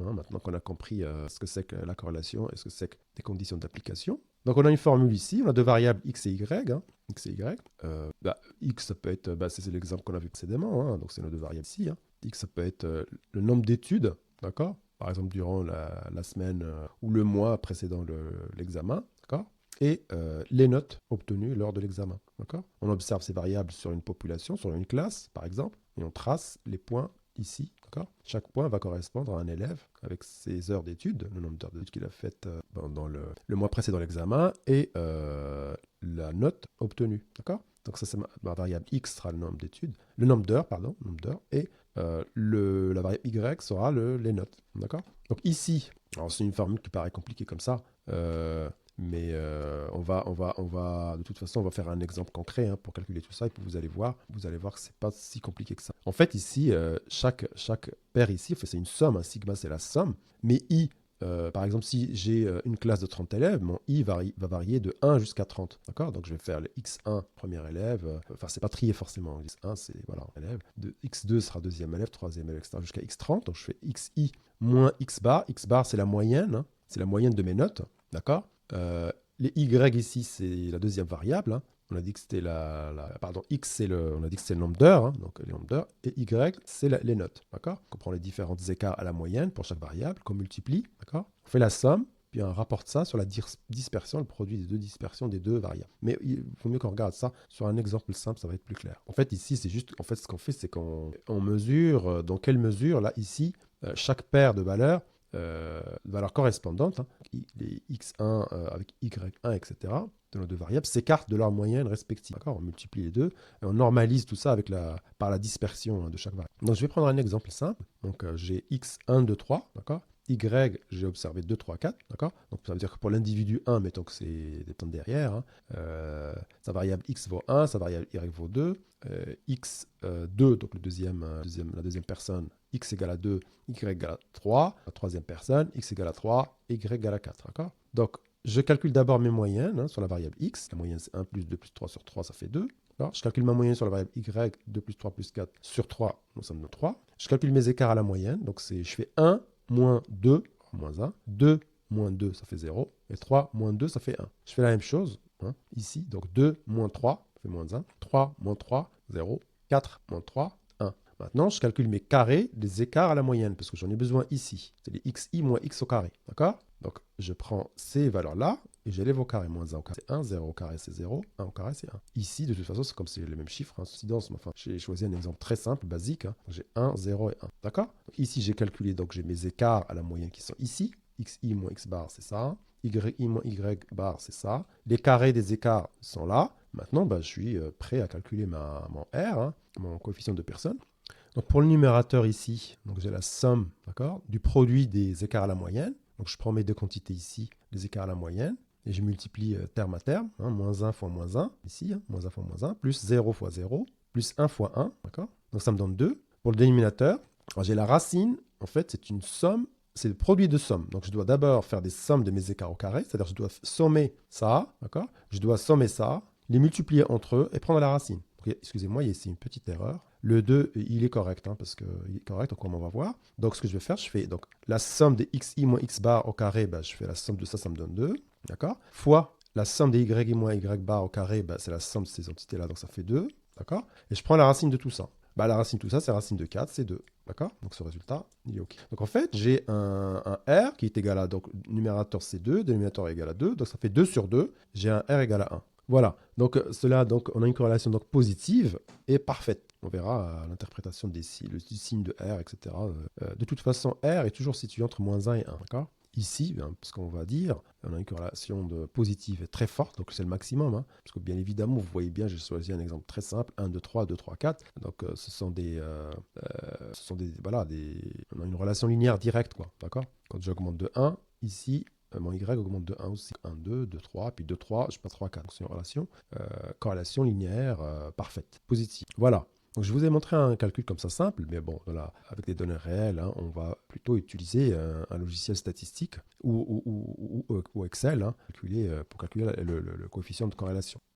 hein, maintenant qu'on a compris ce que c'est que la corrélation et ce que c'est que des conditions d'application. Donc on a une formule ici, on a deux variables x et y. Hein, x et y. X, ça peut être, c'est l'exemple qu'on a vu précédemment, hein, donc c'est nos deux variables ici. Hein. X, ça peut être le nombre d'études, d'accord? Par exemple, durant la semaine ou le mois précédant l'examen, d'accord? Et les notes obtenues lors de l'examen. On observe ces variables sur une population, sur une classe, par exemple, et on trace les points ici. Chaque point va correspondre à un élève avec ses heures d'études, le nombre d'heures d'études qu'il a faites dans le mois précédent l'examen, et la note obtenue. Donc ça, c'est ma variable x sera le nombre d'études, le nombre d'heures, et la variable y sera les notes. Donc ici, alors c'est une formule qui paraît compliquée comme ça, mais de toute façon, on va faire un exemple concret hein, pour calculer tout ça. Et puis vous allez voir que c'est pas si compliqué que ça. En fait, ici, chaque paire ici, c'est une somme. Un sigma, c'est la somme. Mais i, par exemple, si j'ai une classe de 30 élèves, mon i va varier de 1 jusqu'à 30. Donc je vais faire le x1, premier élève. Enfin, c'est pas trié forcément. X1, c'est voilà, un élève. X2 sera deuxième élève, troisième élève, etc. jusqu'à x30. Donc je fais xi moins x bar. X bar, c'est la moyenne. Hein, c'est la moyenne de mes notes. D'accord. Les y ici, c'est la deuxième variable. Hein. On a dit que c'était x, on a dit que c'est le nombre d'heures, hein, donc les nombres d'heures, et y, c'est les notes. D'accord. On prend les différents écarts à la moyenne pour chaque variable, qu'on multiplie. D'accord. On fait la somme, puis on rapporte ça sur la dispersion, le produit des deux dispersions des deux variables. Mais il vaut mieux qu'on regarde ça sur un exemple simple, ça va être plus clair. En fait, ici, c'est juste, en fait, ce qu'on fait, c'est qu'on mesure, dans quelle mesure, là, ici, chaque paire de valeurs correspondantes, hein, les x1 avec y1, etc., de nos deux variables, s'écartent de leur moyenne respective. On multiplie les deux et on normalise tout ça par la dispersion hein, de chaque variable. Donc je vais prendre un exemple simple. Donc j'ai x1, 2, 3, d'accord. Y, j'ai observé 2, 3, 4, d'accord. Donc ça veut dire que pour l'individu 1, mettons que c'est des temps derrière, hein, sa variable x vaut 1, sa variable y vaut 2, x2, donc la deuxième personne, x égale à 2, y égale à 3, la troisième personne, x égale à 3, y égale à 4, d'accord. Donc je calcule d'abord mes moyennes hein, sur la variable x, la moyenne c'est 1 plus 2 plus 3 sur 3, ça fait 2. Alors, je calcule ma moyenne sur la variable y, 2 plus 3 plus 4 sur 3, nous sommes de 3. Je calcule mes écarts à la moyenne, donc je fais 1 moins 2, moins 1, 2 moins 2, ça fait 0, et 3 moins 2, ça fait 1. Je fais la même chose hein, ici, donc 2 moins 3, ça fait moins 1, 3 moins 3, 0, 4 moins 3, 1. Maintenant, je calcule mes carrés des écarts à la moyenne, parce que j'en ai besoin ici. C'est les xi moins x au carré, d'accord. Donc, je prends ces valeurs-là, et j'élève au carré. Moins 1 au carré, c'est 1, 0 au carré, c'est 0, 1 au carré, c'est 1. Ici, de toute façon, c'est comme c'est les mêmes chiffres, hein, mais enfin, j'ai choisi un exemple très simple, basique. Hein. J'ai 1, 0 et 1, d'accord. Ici, j'ai calculé, donc j'ai mes écarts à la moyenne qui sont ici. Xi moins x bar, c'est ça. Yi moins y bar, c'est ça. Les carrés des écarts sont là. Maintenant, je suis prêt à calculer mon R, hein, mon coefficient de personne. Donc pour le numérateur ici, j'ai la somme du produit des écarts à la moyenne. Donc je prends mes deux quantités ici, les écarts à la moyenne, et je multiplie terme à terme, hein, moins 1 fois moins 1, ici, hein, moins 1 fois moins 1, plus 0 fois 0, plus 1 fois 1, d'accord. Donc ça me donne 2. Pour le dénominateur, j'ai la racine, en fait c'est une somme, c'est le produit de somme. Donc je dois d'abord faire des sommes de mes écarts au carré, c'est-à-dire je dois sommer ça, d'accord. Je dois sommer ça, les multiplier entre eux et prendre la racine. Excusez-moi, il y a ici une petite erreur. Le 2, il est correct, hein, parce qu'il est correct, donc on va voir. Donc, ce que je vais faire, je fais donc, la somme des xi moins x bar au carré, je fais la somme de ça, ça me donne 2, d'accord. Fois la somme des y moins y bar au carré, c'est la somme de ces entités-là, donc ça fait 2, d'accord. Et je prends la racine de tout ça. La racine de tout ça, c'est racine de 4, c'est 2, d'accord. Donc, ce résultat, il est OK. Donc, en fait, j'ai un R qui est égal à, donc, numérateur c'est 2, dénominateur est égal à 2, donc ça fait 2 sur 2, j'ai un R égal à 1. Voilà, donc on a une corrélation donc, positive et parfaite. On verra l'interprétation du signe de R, etc. De toute façon, R est toujours situé entre moins 1 et 1. D'accord. Ici, ce qu'on va dire, on a une corrélation positive très forte, donc c'est le maximum. Hein, parce que bien évidemment, vous voyez bien, j'ai choisi un exemple très simple, 1, 2, 3, 2, 3, 4. Donc on a une relation linéaire directe. D'accord. Quand j'augmente de 1, ici, mon y augmente de 1 aussi. 1, 2, 2, 3, puis 2, 3, je passe 3, 4. Donc c'est une corrélation linéaire parfaite, positive. Voilà. Donc je vous ai montré un calcul comme ça simple, mais bon, voilà, avec des données réelles, hein, on va plutôt utiliser un logiciel statistique ou Excel hein, pour calculer le coefficient de corrélation.